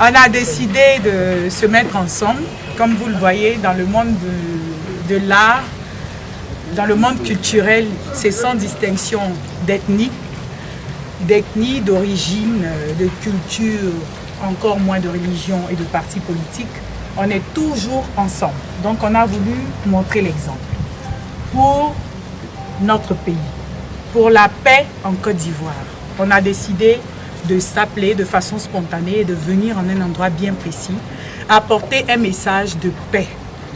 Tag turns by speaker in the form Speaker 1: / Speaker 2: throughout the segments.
Speaker 1: On a décidé de se mettre ensemble, comme vous le voyez, dans le monde de l'art, dans le monde culturel, c'est sans distinction d'ethnie, d'origine, de culture, encore moins de religion et de partis politiques. On est toujours ensemble. Donc on a voulu montrer l'exemple pour notre pays, pour la paix en Côte d'Ivoire. On a décidé de s'appeler de façon spontanée et de venir en un endroit bien précis, apporter un message de paix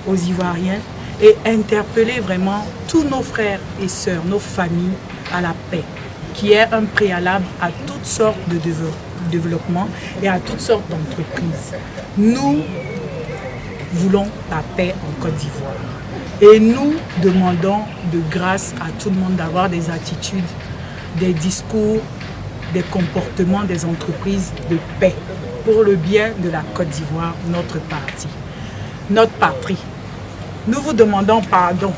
Speaker 1: aux Ivoiriens et interpeller vraiment tous nos frères et sœurs, nos familles à la paix, qui est un préalable à toutes sortes de développement et à toutes sortes d'entreprises. Nous voulons la paix en Côte d'Ivoire et nous demandons de grâce à tout le monde d'avoir des attitudes, des discours, des comportements des entreprises de paix pour le bien de la Côte d'Ivoire, notre parti, notre patrie. Nous vous demandons pardon,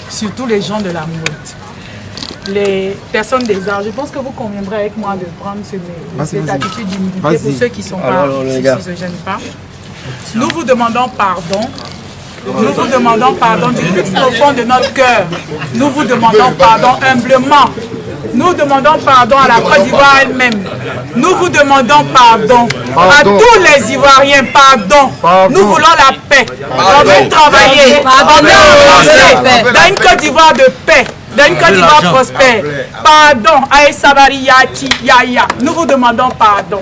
Speaker 1: surtout les gens de la mode, les personnes des arts. Je pense que vous conviendrez avec moi de prendre cette attitude d'humilité pour ceux qui ne sont pas, qui se gênent pas. Nous vous demandons pardon. Nous vous demandons pardon du plus profond de notre cœur. Nous vous demandons pardon humblement. Nous demandons pardon à la Côte d'Ivoire elle-même. Nous vous demandons pardon à tous les Ivoiriens. Pardon. Nous voulons la paix. On veut travailler. On veut avancer dans une Côte d'Ivoire de paix, dans une Côte d'Ivoire prospère. Pardon. Aïe Sabari Yati Yaya. Nous vous demandons pardon.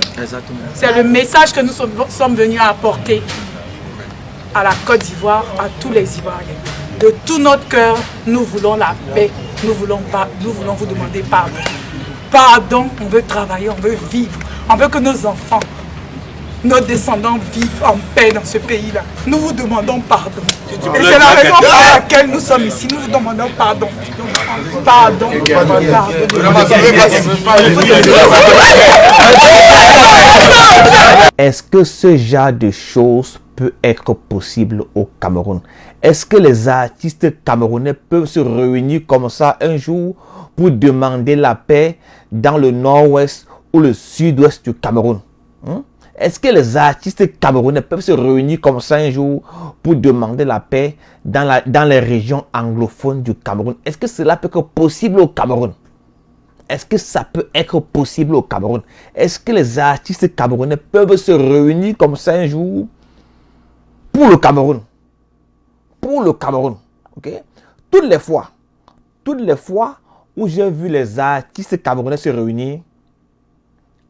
Speaker 1: C'est le message que nous sommes venus apporter à la Côte d'Ivoire, à tous les Ivoiriens. De tout notre cœur, nous voulons la paix. Nous voulons vous demander pardon. Pardon, on veut travailler, on veut vivre. On veut que nos enfants, nos descendants vivent en paix dans ce pays-là. Nous vous demandons pardon. Et c'est la raison pour laquelle nous sommes ici. Nous vous demandons pardon. Pardon.
Speaker 2: Est-ce que ce genre de choses peut être possible au Cameroun? Est-ce que les artistes camerounais peuvent se réunir comme ça un jour pour demander la paix dans le nord-ouest ou le sud-ouest du Cameroun? Est-ce que les artistes camerounais peuvent se réunir comme ça un jour pour demander la paix dans les régions anglophones du Cameroun? Est-ce que cela peut être possible au Cameroun? Est-ce que ça peut être possible au Cameroun? Est-ce que les artistes camerounais peuvent se réunir comme ça un jour pour le Cameroun? Pour le Cameroun, ok? Toutes les fois où j'ai vu les artistes camerounais se réunir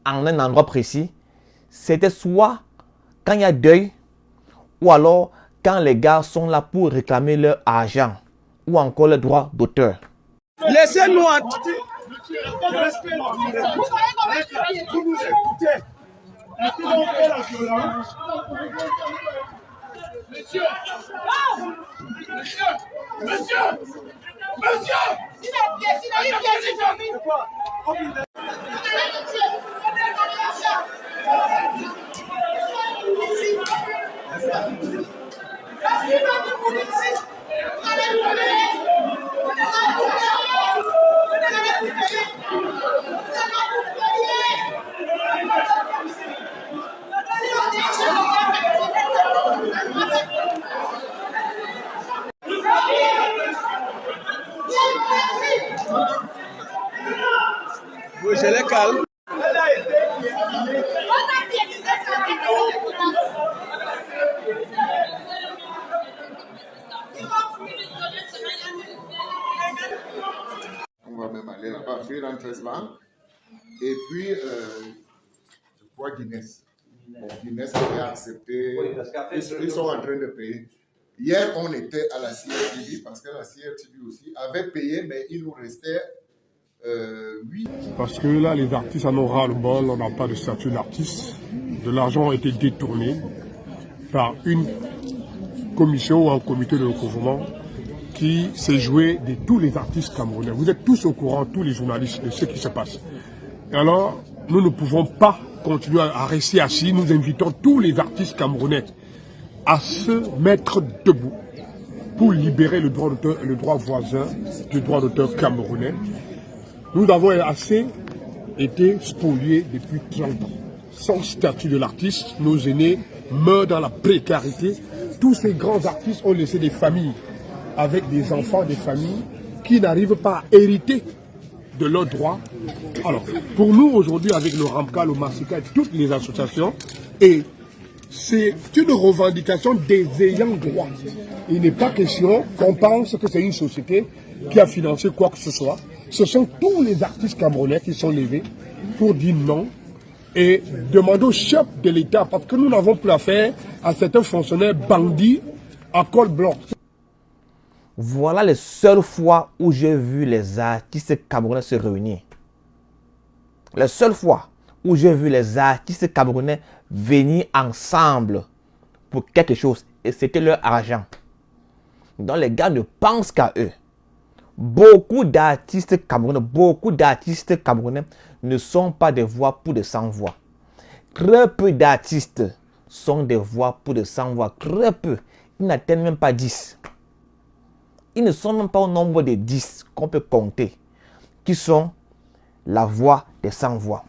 Speaker 2: en un endroit précis, c'était soit quand il y a deuil, ou alors quand les gars sont là pour réclamer leur argent, ou encore le droit d'auteur.
Speaker 3: Laissez-nous Monsieur, je les calme.
Speaker 4: On va même aller là-bas faire l'entraînement. Et puis, je crois Guinness. Bon, Guinness avait accepté. Ils sont en train de payer. Hier, on était à la CRTV parce que la CRTV aussi avait payé, mais il nous restait 8.
Speaker 5: Parce que là, les artistes en ont ras-le-bol, on n'a pas de statut d'artiste. De l'argent a été détourné par une commission ou un comité de recouvrement qui s'est joué de tous les artistes camerounais. Vous êtes tous au courant, tous les journalistes, de ce qui se passe. Et alors, nous ne pouvons pas continuer à rester assis. Nous invitons tous les artistes camerounais à se mettre debout pour libérer le droit d'auteur, le droit voisin du droit d'auteur camerounais. Nous avons assez été spoliés depuis 30 ans. sans statut de l'artiste, nos aînés meurent dans la précarité. Tous ces grands artistes ont laissé des familles avec des enfants, des familles qui n'arrivent pas à hériter de leurs droits. Alors, pour nous aujourd'hui, avec le RAMCA, le MASICA et toutes les associations, et c'est une revendication des ayants droit. Il n'est pas question qu'on pense que c'est une société qui a financé quoi que ce soit. Ce sont tous les artistes camerounais qui sont levés pour dire non et demander au chef de l'État, parce que nous n'avons plus affaire à certains fonctionnaires bandits à col blanc.
Speaker 2: Voilà les seules fois où j'ai vu les artistes camerounais se réunir. Les seules fois où j'ai vu les artistes camerounais venir ensemble pour quelque chose. Et c'était leur argent. Donc les gars ne pensent qu'à eux. Beaucoup d'artistes camerounais ne sont pas des voix pour des sans-voix. Très peu d'artistes sont des voix pour des sans-voix. Très peu. Ils n'atteignent même pas 10. Ils ne sont même pas au nombre de 10 qu'on peut compter, qui sont la voix des sans-voix.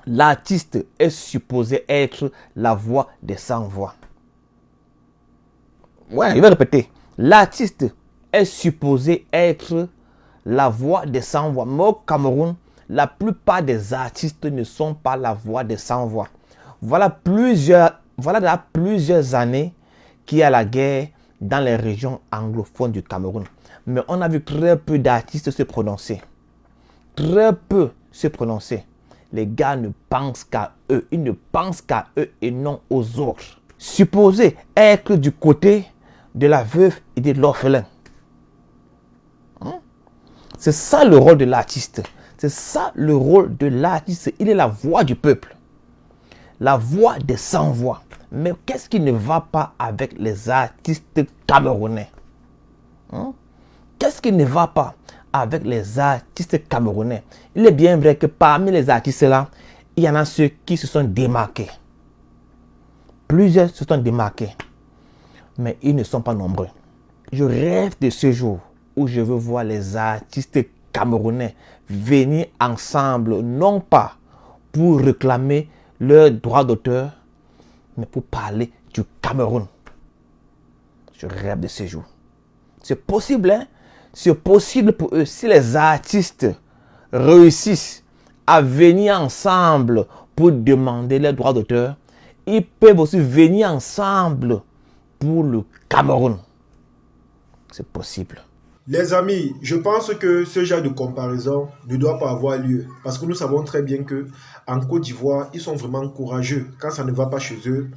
Speaker 2: L'artiste est supposé être la voix des sans-voix. Ouais, je vais répéter. L'artiste est supposé être la voix des sans-voix. Mais au Cameroun, la plupart des artistes ne sont pas la voix des sans-voix. Voilà plusieurs années qu'il y a la guerre dans les régions anglophones du Cameroun. Mais on a vu très peu d'artistes se prononcer. Très peu se prononcer. Les gars ne pensent qu'à eux. Ils ne pensent qu'à eux et non aux autres. Supposé être du côté de la veuve et de l'orphelin. C'est ça le rôle de l'artiste. C'est ça le rôle de l'artiste. Il est la voix du peuple. La voix des sans-voix. Mais qu'est-ce qui ne va pas avec les artistes camerounais? Qu'est-ce qui ne va pas avec les artistes camerounais? Il est bien vrai que parmi les artistes-là, il y en a ceux qui se sont démarqués. Plusieurs se sont démarqués. Mais ils ne sont pas nombreux. Je rêve de ce jour où je veux voir les artistes camerounais venir ensemble, non pas pour réclamer leurs droits d'auteur, mais pour parler du Cameroun. Je rêve de ce jour. C'est possible, hein? C'est possible pour eux. Si les artistes réussissent à venir ensemble pour demander leurs droits d'auteur, ils peuvent aussi venir ensemble pour le Cameroun. C'est possible.
Speaker 6: Les amis, je pense que ce genre de comparaison ne doit pas avoir lieu. Parce que nous savons très bien que en Côte d'Ivoire, ils sont vraiment courageux. Quand ça ne va pas chez eux,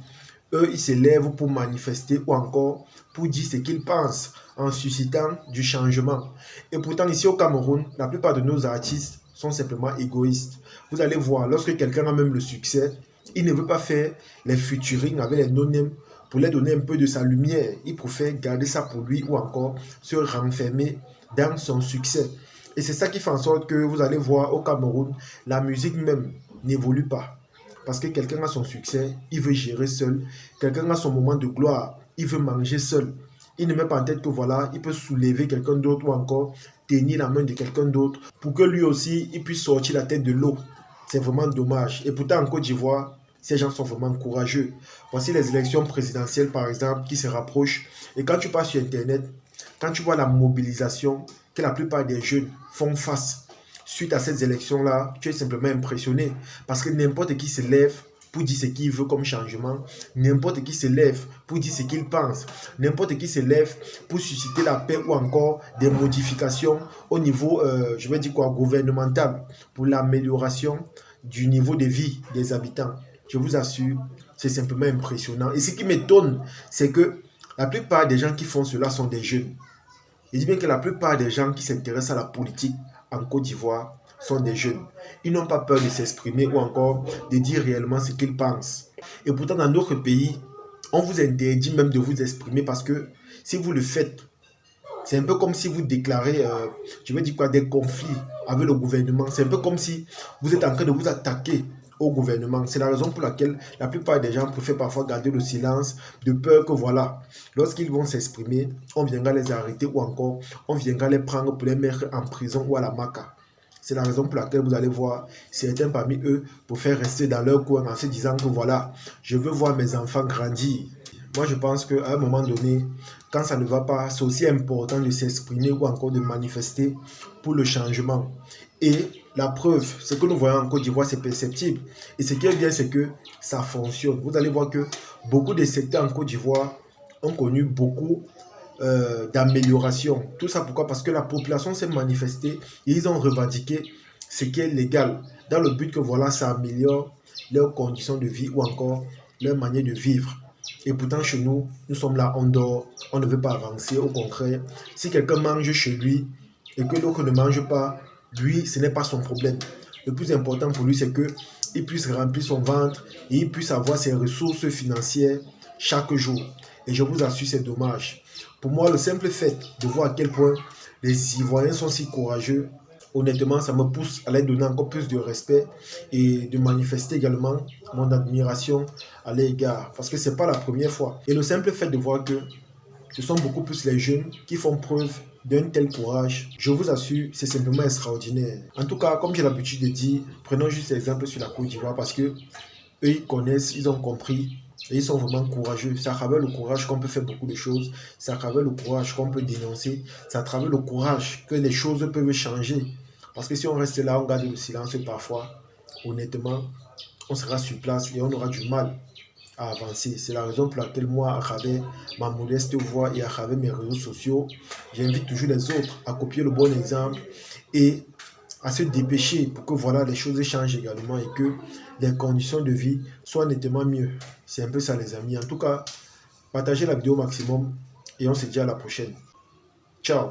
Speaker 6: ils se lèvent pour manifester ou encore pour dire ce qu'ils pensent en suscitant du changement. Et pourtant, ici au Cameroun, la plupart de nos artistes sont simplement égoïstes. Vous allez voir, lorsque quelqu'un a même le succès, il ne veut pas faire les featuring avec les no-names pour leur donner un peu de sa lumière. Il préfère garder ça pour lui ou encore se renfermer dans son succès. Et c'est ça qui fait en sorte que vous allez voir au Cameroun, la musique même n'évolue pas. Parce que quelqu'un a son succès, il veut gérer seul. Quelqu'un a son moment de gloire, il veut manger seul. Il ne met pas en tête que voilà, il peut soulever quelqu'un d'autre ou encore tenir la main de quelqu'un d'autre pour que lui aussi, il puisse sortir la tête de l'eau. C'est vraiment dommage. Et pourtant, en Côte d'Ivoire, ces gens sont vraiment courageux. Voici les élections présidentielles, par exemple, qui se rapprochent. Et quand tu passes sur Internet, quand tu vois la mobilisation que la plupart des jeunes font face suite à ces élections-là, tu es simplement impressionné. Parce que n'importe qui se lève pour dire ce qu'il veut comme changement. N'importe qui se lève pour dire ce qu'il pense. N'importe qui se lève pour susciter la paix ou encore des modifications au niveau, je vais dire quoi, gouvernemental, pour l'amélioration du niveau de vie des habitants. Je vous assure, c'est simplement impressionnant. Et ce qui m'étonne, c'est que la plupart des gens qui font cela sont des jeunes. Je dis bien que la plupart des gens qui s'intéressent à la politique en Côte d'Ivoire sont des jeunes. Ils n'ont pas peur de s'exprimer ou encore de dire réellement ce qu'ils pensent. Et pourtant, dans d'autres pays, on vous interdit même de vous exprimer parce que si vous le faites, c'est un peu comme si vous déclarez, je veux dire quoi, des conflits avec le gouvernement. C'est un peu comme si vous êtes en train de vous attaquer au gouvernement. C'est la raison pour laquelle la plupart des gens préfèrent parfois garder le silence de peur que voilà, lorsqu'ils vont s'exprimer, on viendra les arrêter ou encore on viendra les prendre pour les mettre en prison ou à la maca. C'est la raison pour laquelle vous allez voir certains parmi eux pour faire rester dans leur coin en se disant que voilà, je veux voir mes enfants grandir. Moi, je pense qu'à un moment donné, quand ça ne va pas, c'est aussi important de s'exprimer ou encore de manifester pour le changement. Et la preuve, ce que nous voyons en Côte d'Ivoire, c'est perceptible. Et ce qui est bien, c'est que ça fonctionne. Vous allez voir que beaucoup de secteurs en Côte d'Ivoire ont connu beaucoup d'amélioration. Tout ça pourquoi? Parce que la population s'est manifestée et ils ont revendiqué ce qui est légal dans le but que voilà, ça améliore leurs conditions de vie ou encore leur manière de vivre. Et pourtant, chez nous, nous sommes là, on dort, on ne veut pas avancer. Au contraire, si quelqu'un mange chez lui et que l'autre ne mange pas, lui, ce n'est pas son problème. Le plus important pour lui, c'est qu'il puisse remplir son ventre et il puisse avoir ses ressources financières chaque jour. Et je vous assure, c'est dommage. Pour moi, le simple fait de voir à quel point les Ivoiriens sont si courageux, honnêtement, ça me pousse à leur donner encore plus de respect et de manifester également mon admiration à l'égard. Parce que ce n'est pas la première fois. Et le simple fait de voir que ce sont beaucoup plus les jeunes qui font preuve d'un tel courage, je vous assure, c'est simplement extraordinaire. En tout cas, comme j'ai l'habitude de dire, prenons juste l'exemple sur la Côte d'Ivoire parce que eux, ils connaissent, ils ont compris. Et ils sont vraiment courageux. C'est à travers le courage qu'on peut faire beaucoup de choses. C'est à travers le courage qu'on peut dénoncer. C'est à travers le courage que les choses peuvent changer. Parce que si on reste là, on garde le silence parfois, honnêtement, on sera sur place et on aura du mal à avancer. C'est la raison pour laquelle moi, à travers ma modeste voix et à travers mes réseaux sociaux, j'invite toujours les autres à copier le bon exemple et à se dépêcher pour que voilà, les choses changent également et que les conditions de vie soient nettement mieux. C'est un peu ça les amis. En tout cas, partagez la vidéo au maximum et on se dit à la prochaine. Ciao.